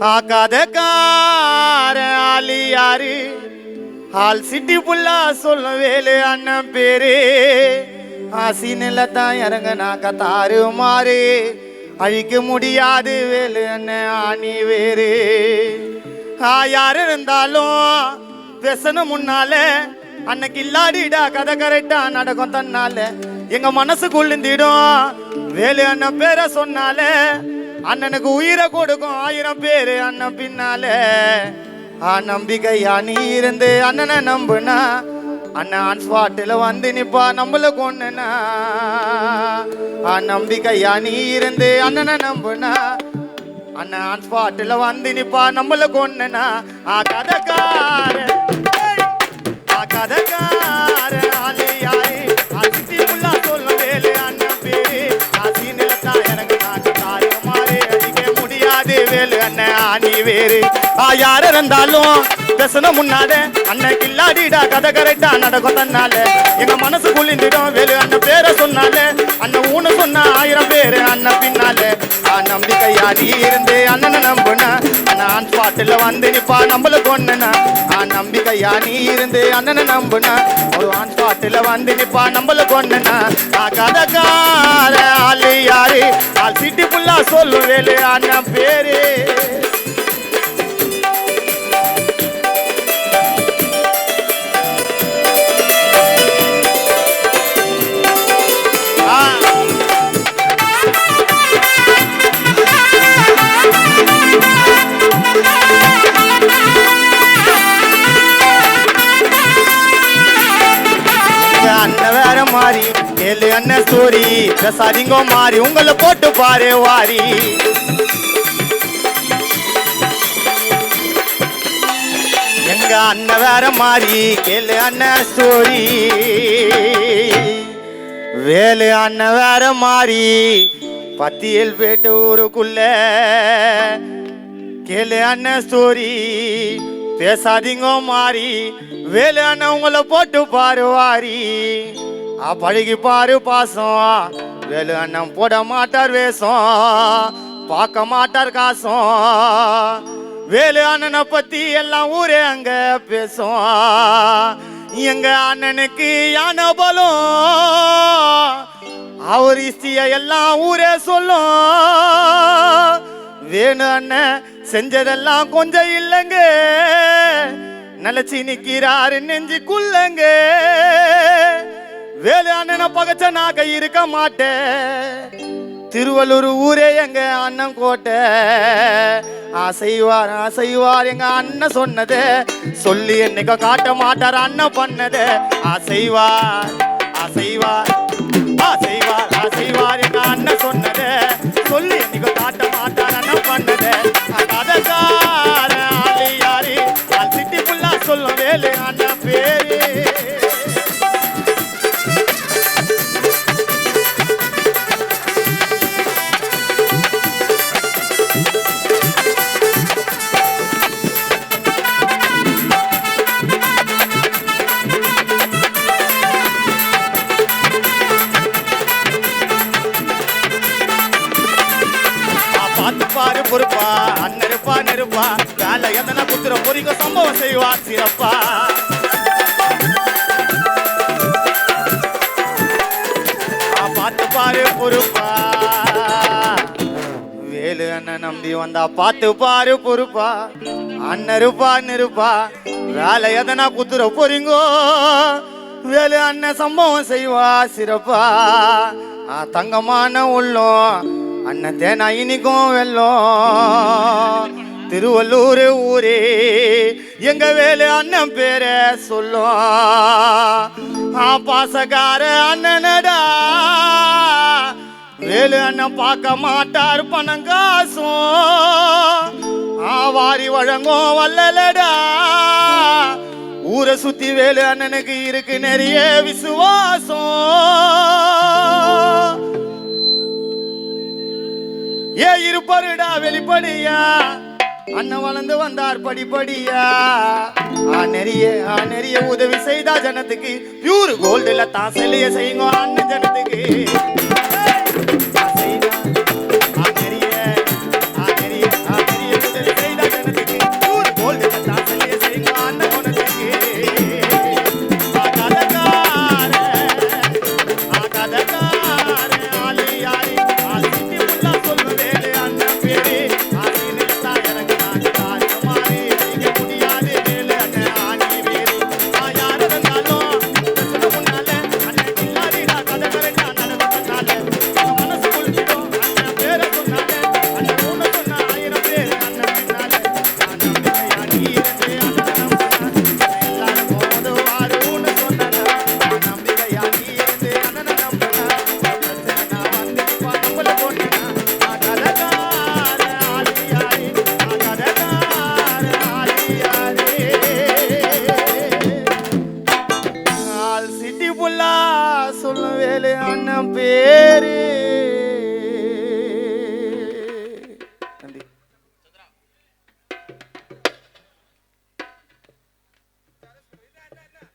கதக்கார ஆளி யாரு ஆள் சிட்டி புல்லா சொல்ல வேலு அண்ணன் பேரு ஆசினில தான் இறங்கனா கத்தாரு மாறு அழிக்க முடியாது வேலு அண்ணன் ஆணி வேறு யாரு இருந்தாலும் பேசணும் முன்னால அன்னைக்கு இல்லாடிடா கதை கரெக்டா நடக்கும் தன்னால எங்க மனசுக்குள்ளிந்திடும் வேலு அண்ணன் பேரை சொன்னால அண்ணனுக்கு உயிரை கொடுக்கும் 1000 பேரு அண்ணன் பின்னால நம்பிக்கையா நீ இருந்து அண்ணனை நம்புனா அண்ணன் ஆன் ஸ்பாட்டில் வந்து நிப்பா நம்மள கொண்டுனா நம்பிக்கையா நீ இருந்து அண்ணனை நம்புனா அண்ணன் ஆன் ஸ்பாட்டில் வந்து நிப்பா நம்மள கொண்டுனா கதைக்கார ஆளு யாரு சிட்டி புல்லா சொல்ல வேலு அண்ணன் பேரு ஆசினில எனக்கு தாரு மாறு அடிக்க முடியாது வேலு அண்ணன் ஆணி வேறு யார் இருந்தாலும் பேசணும் முன்னால அன்னைக்கு இல்லாடிடா கதை கரெக்டா நடக்கும் தன்னால எங்க மனசு குளிந்துடும் வேலு அண்ணன் பேரை சொன்னால அண்ணன் ஊனு சொன்ன 1000 பேரு அண்ணன் பின்னால நம்பிக்கையா நீ இருந்து அண்ணனை நம்புனா அண்ணன் ஆன் ஸ்பாட்டில் வந்து நிப்பா நம்மள கொண்டுனா நம்பிக்கையா நீ இருந்து அண்ணனை நம்புனா ஒரு ஆன் ஸ்பாட்டில் வந்து நிப்பா நம்மள கொண்டுனா கதைக்கார ஆளு யாரு ஆள் சிட்டி புல்லா சொல்லு வேலு அண்ணன் பேரு அண்ணன் வேற மாறி ஏழு அண்ணன் ஸ்டோரி பிரசாதிங்க மாறி உங்களை போட்டு பாரு வாரி எங்க அண்ணன் வேற மாறி கேளு அண்ணன் ஸ்டோரி வேலு அண்ணன் வேற மாறி பத்தியல் பேட்டு ஊருக்குள்ள கேளு அண்ணன் ஸ்டோரி பேசாதீங்க மாறி வேலு அண்ணன் உங்களை போட்டு பாரு வாரி பழகி பாரு பாசம் வேலு அண்ணன் போட மாட்டார் வேஷம் பார்க்க மாட்டார் காசம் வேலு அண்ணனை பத்தி எல்லாம் ஊரே அங்க பேசும் எங்க அண்ணனுக்கு யானை பலம் அவர் இஸ்திய எல்லாம் ஊரே சொல்லும் வேணு அண்ணன் செஞ்சதெல்லாம் கொஞ்சம் இல்லைங்க நிலச்சி நிக்கிறாரு நெஞ்சுக்குள்ளங்க வேலு அண்ணனை பகச்ச நாக்க இருக்க மாட்டேன் திருவள்ளூர் ஊரே எங்க அண்ணன் கோட்டை ஆசைவார் எங்க அண்ணன் சொன்னது சொல்லி என்னைக்கு காட்ட மாட்டார் அண்ணன் பண்ணது ஆசைவார் எங்க அண்ணன் சொன்னது சொல்லி என்னைக்கு காட்ட மாட்டார் அண்ணன் பண்ணது கதைக்கார ஆளு யாரு சிட்டி புல்லா சொல்லும் வேலு அண்ணன் பேரு பாரு பொறுப்பா அண்ணருப்பா நெருப்பா வேலை எதனா குத்துற பொறிக்க சம்பவம் செய்வா சிறப்பா பார்த்து பாரு பொறுப்பா வேலு அண்ணன் நம்பி வந்தா பார்த்து பாரு பொறுப்பா அண்ணருப்பா நெருப்பா வேலை எதனா குத்துற பொறிங்கோ வேலு அண்ணன் சம்பவம் செய்வா சிறப்பா தங்கமான உள்ளம் அண்ணன் தேனா இனிக்கும் வெல்லும் திருவள்ளூர் ஊரே எங்க வேலு அண்ணன் பேரை சொல்லும் பாசக்கார அண்ணனடா வேலு அண்ணன் பார்க்க மாட்டார் பணம் காசும் வாரி வழங்கும் வல்லலடா ஊரை சுத்தி வேலு அண்ணனுக்கு இருக்கு நிறைய விசுவாசம் இருப்பாருடா வெளிப்படியா அண்ணன் வளர்ந்து வந்தார் படிப்படியா நிறைய உதவி செய்தா ஜனத்துக்கு பியூர் கோல்டுல தான் செல்லிய செய்யுங்க அண்ணன் ஜனத்துக்கு நிறைய உதவி செய்த பொண்ணு